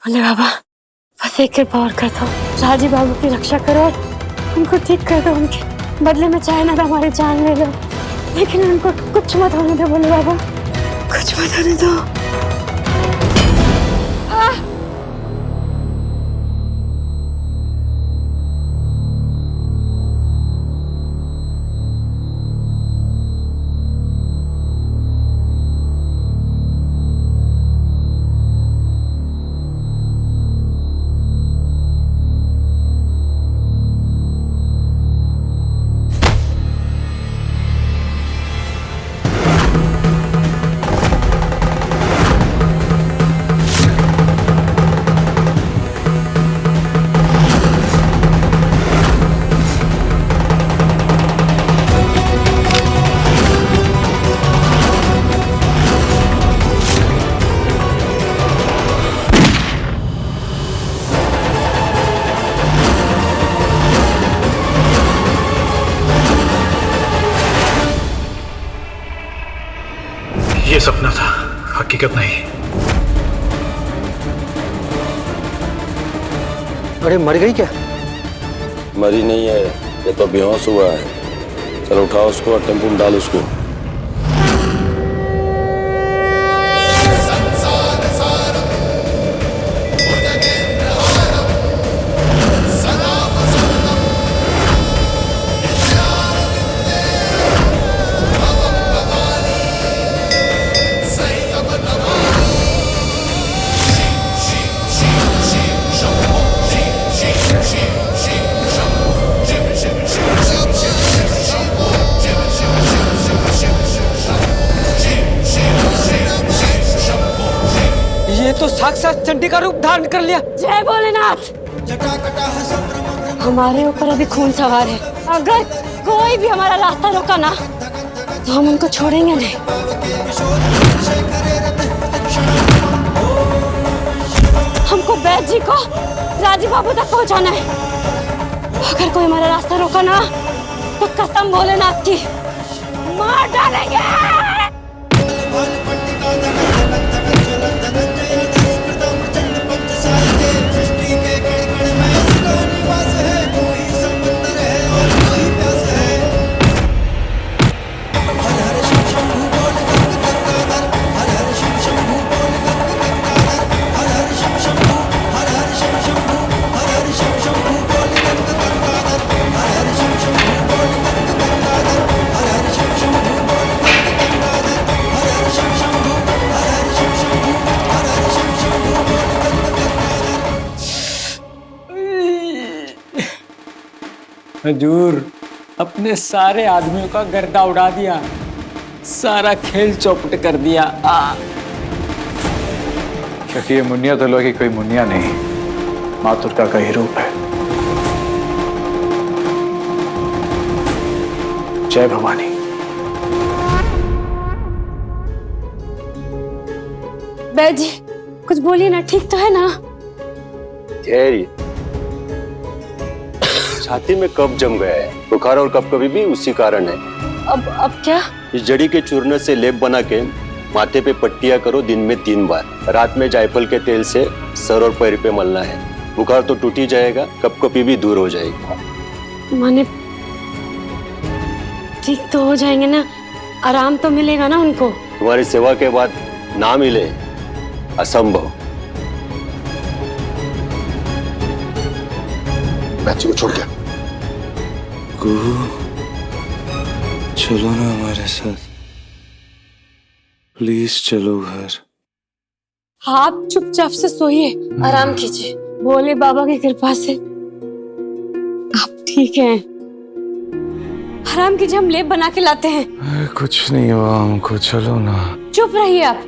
बोले बाबा बस एक कृपा और कर दो, राजी बाबू की रक्षा करो और उनको ठीक कर दो। उनके बदले में चाहे ना तो हमारी जान ले लो, लेकिन उनको कुछ मत होने दो। बोले बाबा कुछ मत होने दो। ये सपना था, हकीकत नहीं। अरे मर गई क्या? मरी नहीं है, ये तो बेहोश हुआ है। चलो उठाओ उसको और टेम्पो में डालो उसको। ये तो साक्षात चंडी का रूप धारण कर लिया। जय भोलेनाथ। हमारे ऊपर अभी खून सवार है, अगर कोई भी हमारा रास्ता रोका ना तो हम उनको छोड़ेंगे नहीं। हमको बैद जी को राजी बाबू तक पहुंचाना है। अगर कोई हमारा रास्ता रोका ना तो कसम भोलेनाथ की मार डालेंगे। हजूर, अपने सारे आदमियों का गर्दा उड़ा दिया, सारा खेल चौपट कर दिया। क्योंकि ये मुनिया तो लोग कोई मुनिया नहीं, माँ दुर्गा का ही रूप है। जय भवानी। बैद जी कुछ बोलिए ना, ठीक तो है ना? छाती में कफ जम गया है, बुखार और कभी भी उसी कारण है। अब क्या? इस जड़ी के चूर्ण से लेप बना के माथे पे पट्टियां करो दिन में 3 बार। रात में जायफल के तेल से सर और पैर पे मलना है। बुखार तो टूट ही जाएगा, कभी भी दूर हो जाएगी। माने ठीक तो हो जाएंगे ना, आराम तो मिलेगा ना उनको? तुम्हारी सेवा के बाद ना मिले असंभव। बच्ची को छोड़ के चलो ना हमारे साथ, प्लीज चलो घर। आप चुपचाप से सोइए, आराम कीजिए। भोले बाबा की कृपा से आप ठीक हैं। आराम कीजिए, हम लेप बना के लाते हैं। अरे कुछ नहीं हुआ हमको, चलो ना। चुप रहिए आप,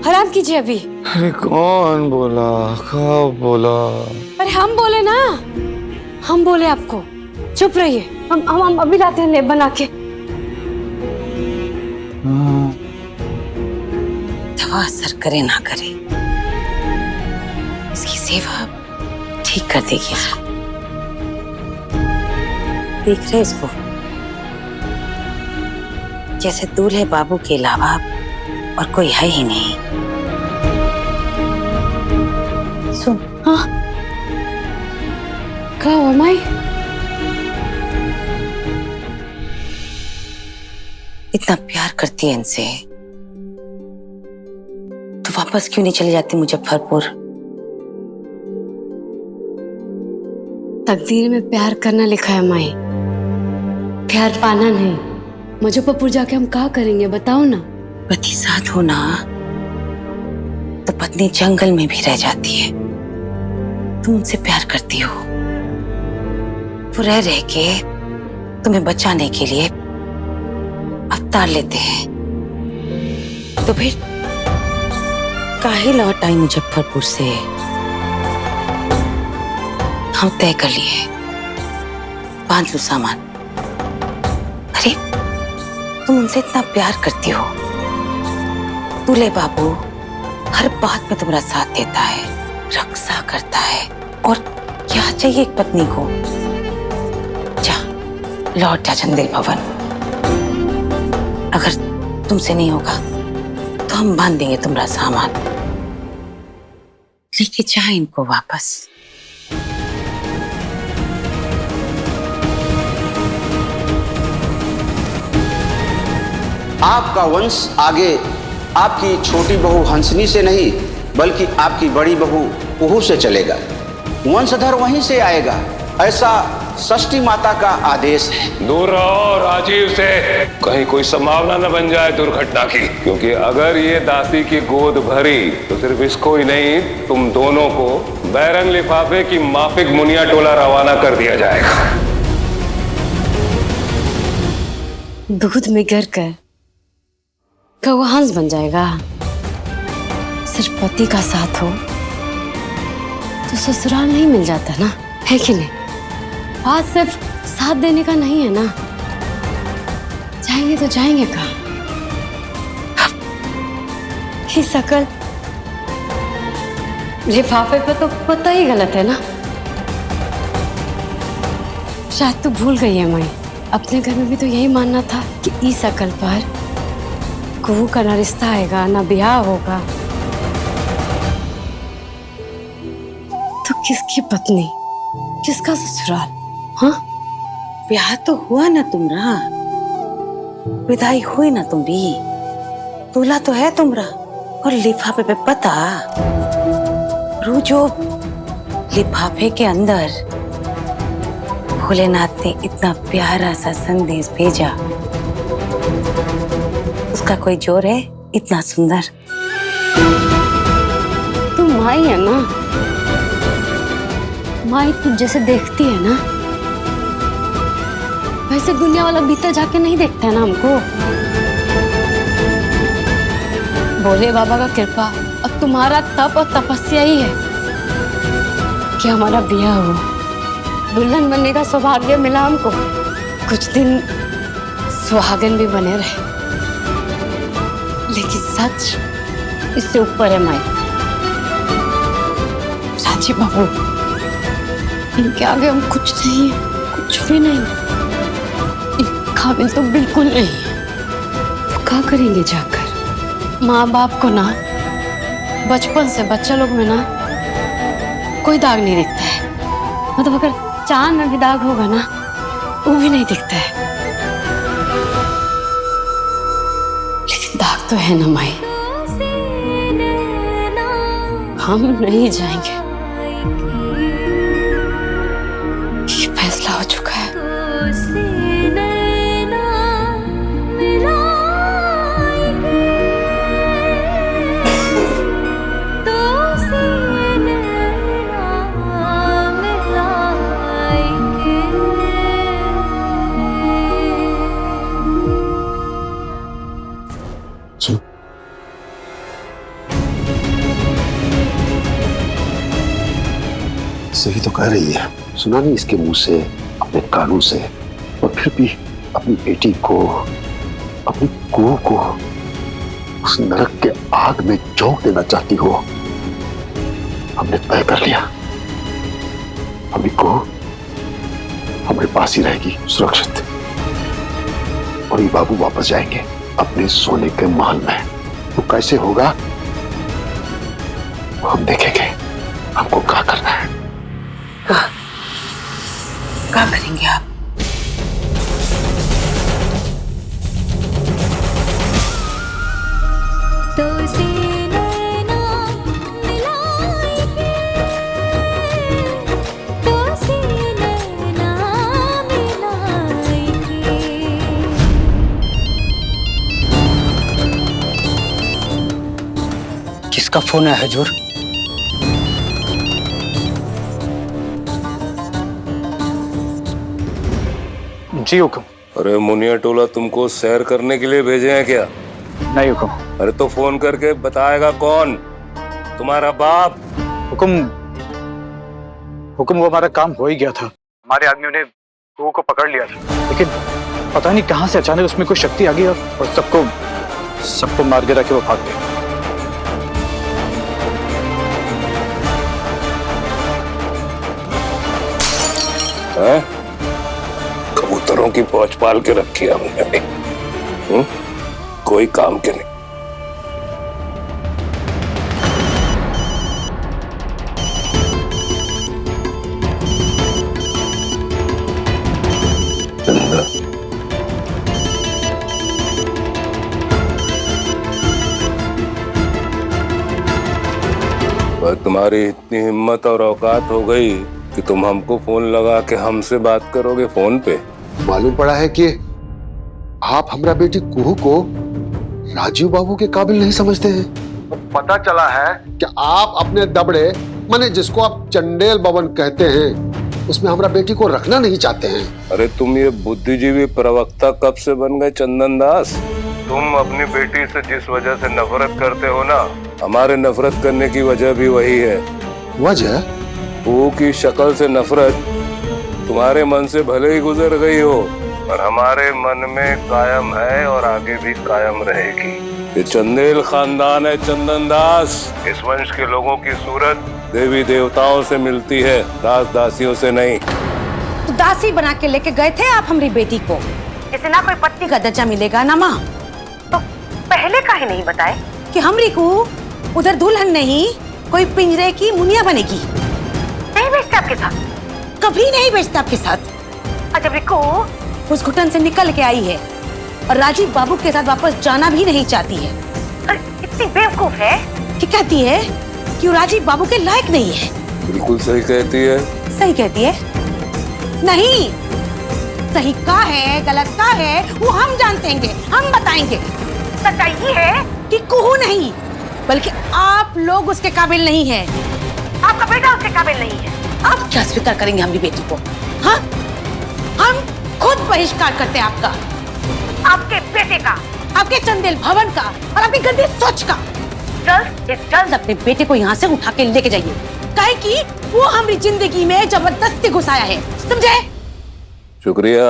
आराम कीजिए अभी। अरे कौन बोला, कब बोला? अरे हम बोले ना, हम बोले आपको। चुप रहिए, हम अभी लाते हैं लेप बना के। दवा असर करे ना करे, इसकी सेवा ठीक कर देगी इसको। देख रहे इसको, जैसे दूल्हे बाबू के अलावा और कोई है ही नहीं। हाँ क्या हुआ माई? इतना प्यार करती है इनसे तो वापस क्यों नहीं चली जाती मुजफ्फरपुर? तकदीर में प्यार करना लिखा है माई, प्यार पाना नहीं। मुजफ्फरपुर जाके हम क्या करेंगे बताओ ना। पति साथ हो ना तो पत्नी जंगल में भी रह जाती है। तुम उनसे प्यार करती हो, वो रह रह के तुम्हें बचाने के लिए अवतार लेते हैं। तो फिर काहे लौट आई मुजफ्फरपुर से? हम तय कर लिए, बांध लो सामान। अरे तुम उनसे इतना प्यार करती हो, दूल्हे बाबू हर बात में तुम्हारा साथ देता है, रक्षा करता है, और क्या चाहिए एक पत्नी को? जा लौट जा चंदेल भवन। अगर तुमसे नहीं होगा तो हम बांध देंगे तुम्हारा सामान। लेके जा इनको वापस। आपका वंश आगे आपकी छोटी बहू हंसनी से नहीं बल्कि आपकी बड़ी बहू कुहू से चलेगा। वंशधर वहीं से आएगा, ऐसा षष्ठी माता का आदेश है। दूर रहो राजीव से, कहीं कोई संभावना न बन जाए दुर्घटना की, क्योंकि अगर ये दासी की गोद भरी तो सिर्फ इसको ही नहीं तुम दोनों को बैरंग लिफाफे की माफिक मुनिया टोला रवाना कर दिया जाएगा। दूध में गिर कर कौवा हंस बन जाएगा। सिर्फ पति का साथ हो तो ससुराल नहीं मिल जाता ना, है कि नहीं? बात सिर्फ साथ देने का नहीं है ना। जाएंगे तो जाएंगे कहाँ? ये शकल लिफाफे पे तो पता ही गलत है ना। शायद तू भूल गई है माई, अपने घर में भी तो यही मानना था कि इस शकल पर कुहू का ना रिश्ता आएगा ना ब्याह होगा। तो किसकी पत्नी, किसका ससुराल? हाँ, ब्याह तो हुआ ना तुम्हारा, विदाई हुई ना तुम्हारी, दूल्हा तो है तुम्हारा, और लिफाफे पे पता। रू जो लिफाफे के अंदर भोलेनाथ ने इतना प्यारा सा संदेश भेजा, उसका कोई जोर है इतना सुंदर? तू माई है ना, माई तू जैसे देखती है ना वैसे दुनिया वाला भीतर जाके नहीं देखता है ना हमको। भोले बाबा का कृपा और तुम्हारा तप और तपस्या ही है कि हमारा ब्याह हुआ, दुल्हन बनने का सौभाग्य मिला हमको। कुछ दिन सुहागन भी बने रहे, लेकिन सच इससे ऊपर है माई। साची बाबू, इनके आगे हम कुछ नहीं है, कुछ भी नहीं। इन काबिल तो बिल्कुल नहीं है। तो क्या करेंगे जाकर? माँ बाप को ना बचपन से बच्चा लोग में ना कोई दाग नहीं दिखता है। मतलब अगर चांद में भी दाग होगा ना वो भी नहीं दिखता है, लेकिन दाग तो है ना माई। हम नहीं जाएंगे, ये फैसला हो चुका है। सही तो कह रही है, सुना नहीं इसके मुंह से, अपने कानों से, और फिर भी अपनी बेटी को, अपनी कुहू को उस नरक के आग में झोंक देना चाहती हो। हमने तय कर लिया, अभी कुहू हमारे पास ही रहेगी सुरक्षित, और ये बाबू वापस जाएंगे अपने सोने के महल में। वो कैसे होगा हम देखेंगे। हमको क्या करना है? क्या करेंगे आप? किसका फोन है हजूर? जी हुक्म। अरे मुनिया टोला तुमको सैर करने के लिए भेजे हैं क्या? नहीं हुक्म। अरे तो फोन करके बताएगा कौन? तुम्हारा बाप? हुक्म हुक्म, वो हमारा काम हो ही गया था। हमारे आदमियों ने कुओं को पकड़ लिया था, लेकिन पता नहीं कहां से अचानक उसमें कोई शक्ति आ गई और सबको मार गिरा के वो भाग गए। हैं? कबूतरों की फौज पाल के रखी है हमने, कोई काम के नहीं। पर तुम्हारी इतनी हिम्मत और औकात हो गई कि तुम हमको फोन लगा के हमसे बात करोगे फोन पे? मालूम पड़ा है कि आप हमारा बेटी कुहू को राजीव बाबू के काबिल नहीं समझते हैं। तो पता चला है कि आप अपने दबड़े, माने जिसको आप चंडेल भवन कहते हैं, उसमें हमारा बेटी को रखना नहीं चाहते हैं। अरे तुम ये बुद्धिजीवी प्रवक्ता कब से बन गए चंदन दास? तुम अपनी बेटी से जिस वजह से नफरत करते हो ना, हमारे नफरत करने की वजह भी वही है। वजह? कुहू की शक्ल से नफरत तुम्हारे मन से भले ही गुजर गई हो, पर हमारे मन में कायम है और आगे भी कायम रहेगी। ये चंदेल खानदान है चंदन दास। इस वंश के लोगों की सूरत देवी देवताओं से मिलती है, दास दासियों से नहीं। तो दासी बना के लेके गए थे आप हमारी बेटी को, जिसे ना कोई पत्नी का दर्जा मिलेगा ना माँ। तो पहले काहे नहीं बताए कि हमारी को उधर दुल्हन नहीं कोई पिंजरे की मुनिया बनेगी? नहीं बेचता आपके साथ, कभी नहीं बेचता आपके साथ। जब रिको उस घुटन से निकल के आई है और राजीव बाबू के साथ वापस जाना भी नहीं चाहती है, इतनी बेवकूफ है कि कहती है कि वो राजीव बाबू के लायक नहीं है। बिल्कुल सही कहती है। सही कहती है? नहीं, सही का है गलत का है वो हम जानते हैं, हम बताएंगे। सच्चाई ये है कि कुहू नहीं बल्कि आप लोग उसके काबिल नहीं है। आपका बेटा उसके काबिल नहीं है। आप क्या स्वीकार करेंगे हमारी बेटी को? हाँ, हम खुद बहिष्कार करते हैं आपका, आपके बेटे का, आपके चंदेल भवन का और आपकी गंदी सोच का। जल्द अपने बेटे को यहाँ से उठा के लेके जाइए, काहे कि वो हमारी जिंदगी में जबरदस्ती घुसाया है, समझे? शुक्रिया,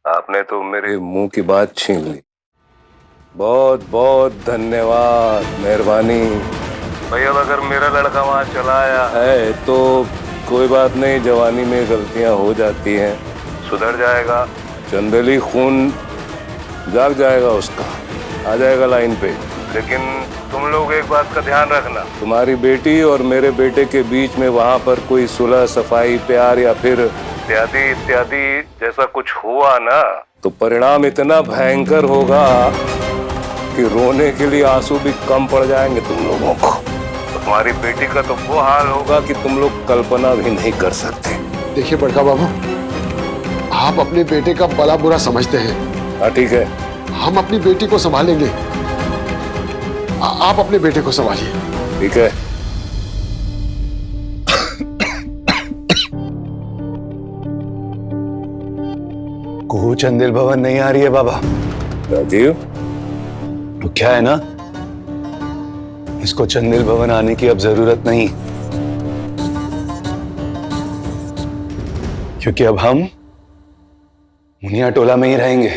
आपने तो मेरे मुंह की बात छीन ली। बहुत बहुत धन्यवाद, मेहरबानी। भाई अब अगर मेरा लड़का वहाँ चला आया है तो कोई बात नहीं, जवानी में गलतियां हो जाती हैं, सुधर जाएगा। चंदेली खून जाग जाएगा उसका, आ जाएगा लाइन पे। लेकिन तुम लोग एक बात का ध्यान रखना, तुम्हारी बेटी और मेरे बेटे के बीच में वहाँ पर कोई सुलह सफाई प्यार या फिर इत्यादि इत्यादि जैसा कुछ हुआ ना, तो परिणाम इतना भयंकर होगा कि रोने के लिए आंसू भी कम पड़ जाएंगे तुम लोगों को। तुम्हारी बेटी का तो वो हाल होगा कि तुम लोग कल्पना भी नहीं कर सकते। देखिए बड़का बाबू, आप अपने बेटे का भला बुरा समझते हैं। हाँ ठीक है, हम अपनी बेटी को संभालेंगे, आप अपने बेटे को संभालिए। ठीक है। कुहू चंदेल भवन नहीं आ रही है बाबा। राजीव, तो क्या है ना, इसको चंदेल भवन आने की अब जरूरत नहीं, क्योंकि अब हम मुनिया टोला में ही रहेंगे।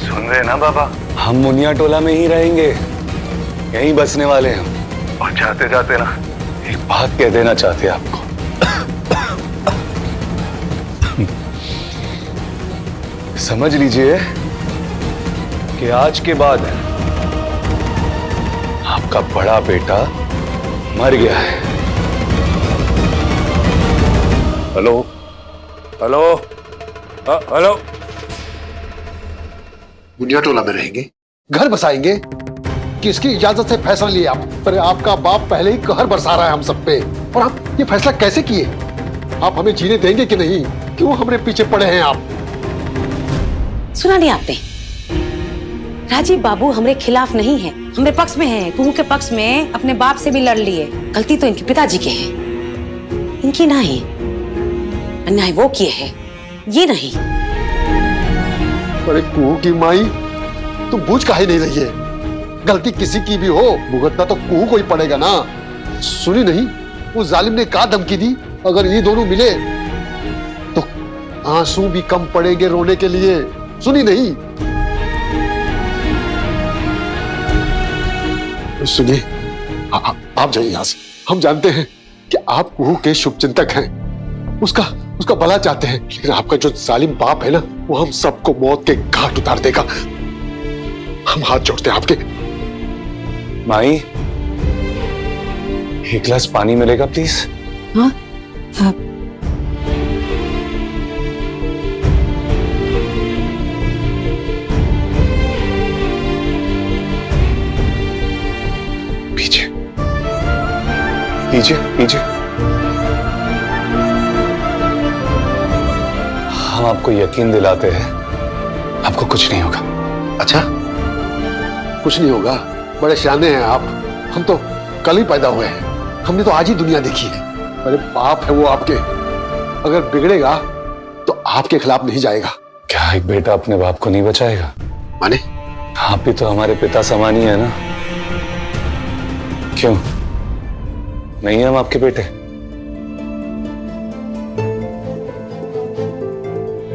सुन रहे ना बाबा, हम मुनिया टोला में ही रहेंगे, यहीं बसने वाले हैं हम। और जाते जाते ना एक बात कह देना चाहते हैं आपको। समझ लीजिए कि आज के बाद आपका बड़ा बेटा मर गया है। Hello hello hello. Muniya Tola में रहेंगे, घर बसाएंगे, किसकी इजाजत से फैसला लिया आप? पर आपका बाप पहले ही कहर बरसा रहा है हम सब पे, और आप ये फैसला कैसे किए? आप हमें जीने देंगे कि नहीं? क्यों हमारे पीछे पड़े हैं आप? सुना नहीं आपने? राजीव बाबू हमारे खिलाफ नहीं है, हमारे पक्ष में है। कुहू के पक्ष में अपने बाप से भी लड़ लिए। गलती तो इनके पिताजी के है, इनकी नहीं। अन्याय वो किए हैं, ये नहीं। अरे कुहू की माई, तुम बूझ काहे नहीं रही है? गलती किसी की भी हो, भुगतना तो कुहू को ही पड़ेगा ना। सुनी नहीं उस जालिम ने क्या धमकी दी? अगर ये दोनों मिले तो आंसू भी कम पड़ेंगे रोने के लिए। सुनी नहीं? सुनिए, आप जाइए यहां से। हम जानते हैं कि आप कुहू के शुभचिंतक हैं, उसका भला चाहते हैं, लेकिन आपका जो जालिम बाप है ना, वो हम सबको मौत के घाट उतार देगा। हम हाथ जोड़ते हैं आपके। माई, एक गिलास पानी मिलेगा प्लीज? हाँ? पीछे पीछे पीछे। हम आपको यकीन दिलाते हैं, आपको कुछ नहीं होगा। अच्छा, कुछ नहीं होगा? बड़े शाने हैं आप। हम तो कल ही पैदा हुए हैं, हमने तो आज ही दुनिया देखी है। अरे बाप है वो आपके, अगर बिगड़ेगा तो आपके खिलाफ नहीं जाएगा। क्या एक बेटा अपने बाप को नहीं बचाएगा? माने? आप भी तो हमारे पिता समान ही है ना। क्यों नहीं है हम आपके बेटे?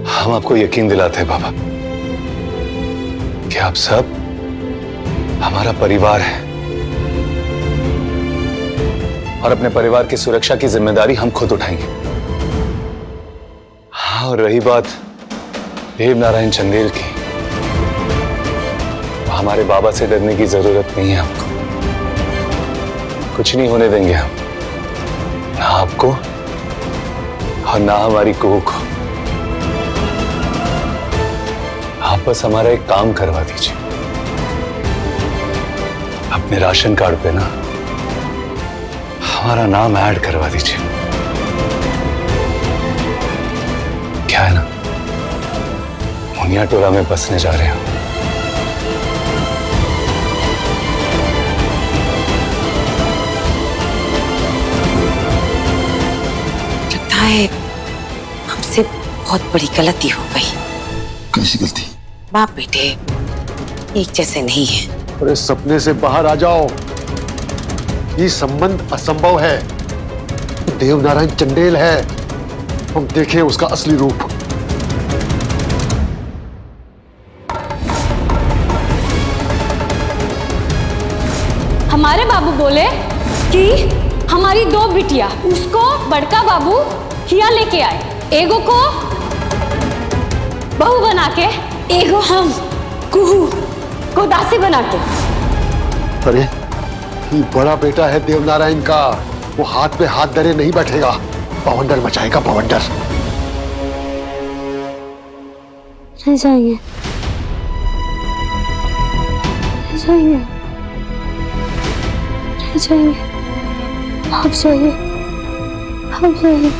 हम आपको यकीन दिलाते हैं बाबा कि आप सब हमारा परिवार है, और अपने परिवार की सुरक्षा की जिम्मेदारी हम खुद उठाएंगे। हाँ, और रही बात देवनारायण चंदेल की, हमारे बाबा से डरने की जरूरत नहीं है आपको। कुछ नहीं होने देंगे हम, ना आपको और ना हमारी कुहू को। आप बस हमारा एक काम करवा दीजिए, अपने राशन कार्ड पे ना हमारा नाम ऐड करवा दीजिए। क्या है ना, मुनिया टोला में बसने जा रहे हैं। लगता है हमसे बहुत बड़ी गलती हो गई। कैसी गलती? बाप बेटे एक जैसे नहीं है। अरे सपने से बाहर आ जाओ, ये संबंध असंभव है। देवनारायण चंदेल है, हम देखें उसका असली रूप। हमारे बाबू बोले कि हमारी 2 बिटिया, उसको बड़का बाबू हिया लेके आए, एगो को बहू बना के, एगो हम कुहू को दासी बना के। अरे ये बड़ा बेटा है देवनारायण का, वो हाथ पे हाथ धरे नहीं बैठेगा, बवंडर मचाएगा बवंडर। रह जाएंगे, रह जाएंगे, रह जाएंगे। आप जाइए, आप जाइए।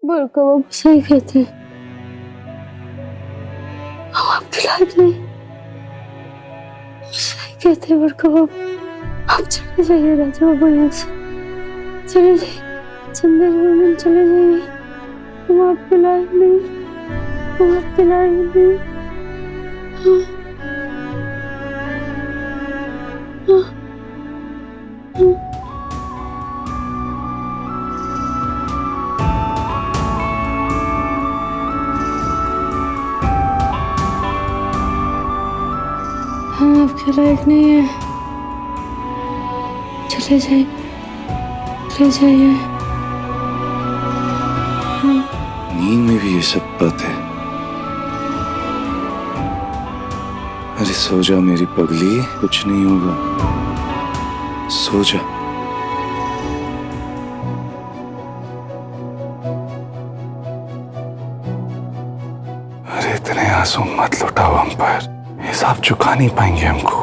बड़का बाबू सही कहते हैं, हम आपके लायक नहीं। सही कहते हैं बड़का बाबू, आप चले जाइए राजा बाबू यहाँ से, चले जाइए, चंदेल बहन चले जाइए। हम आपके लायक नहीं, हम आपके लायक नहीं। हाँ, हाँ, हाँ। हम आपके लायक नहीं है, चले जाइए, चले जाइए। नींद में भी ये सब बातें अरे सो जा मेरी पगली, कुछ नहीं होगा, सो जा। अरे इतने आंसू मत लुटाओ हम पर, हिसाब चुका नहीं पाएंगे हमको।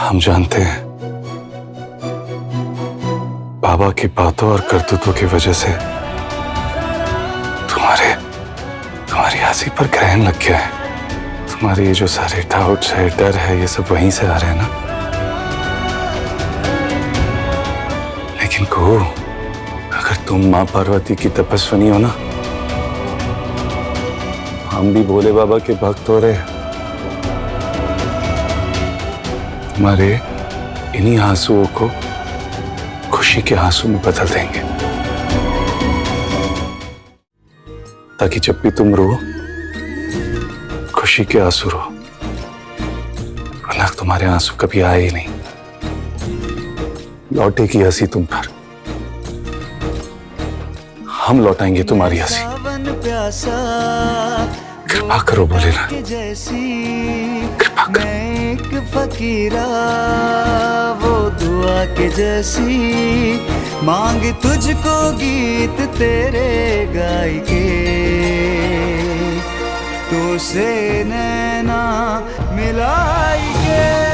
हम जानते हैं बाबा की बातों और करतूतों की वजह से तुम्हारी हंसी पर ग्रहण लग गया है। तुम्हारे ये जो सारे डाउट्स है, डर है, ये सब वहीं से आ रहे हैं ना। लेकिन को अगर तुम माँ पार्वती की तपस्विनी हो ना, हम भी भोले बाबा के भक्त हो रहे। तुम्हारे इन्हीं आंसुओं को खुशी के आंसू में बदल देंगे, ताकि जब भी तुम रो खुशी के आंसू रो, वरना तुम्हारे आंसू कभी आए ही नहीं। लौटेगी हंसी तुम पर, हम लौटाएंगे तुम्हारी हंसी। कृपा करो भोलेनाथ, कृपा करो। एक फकीरा वो दुआ के जैसी, मांग तुझको गीत तेरे गाय के, तो से नैना मिलाई के।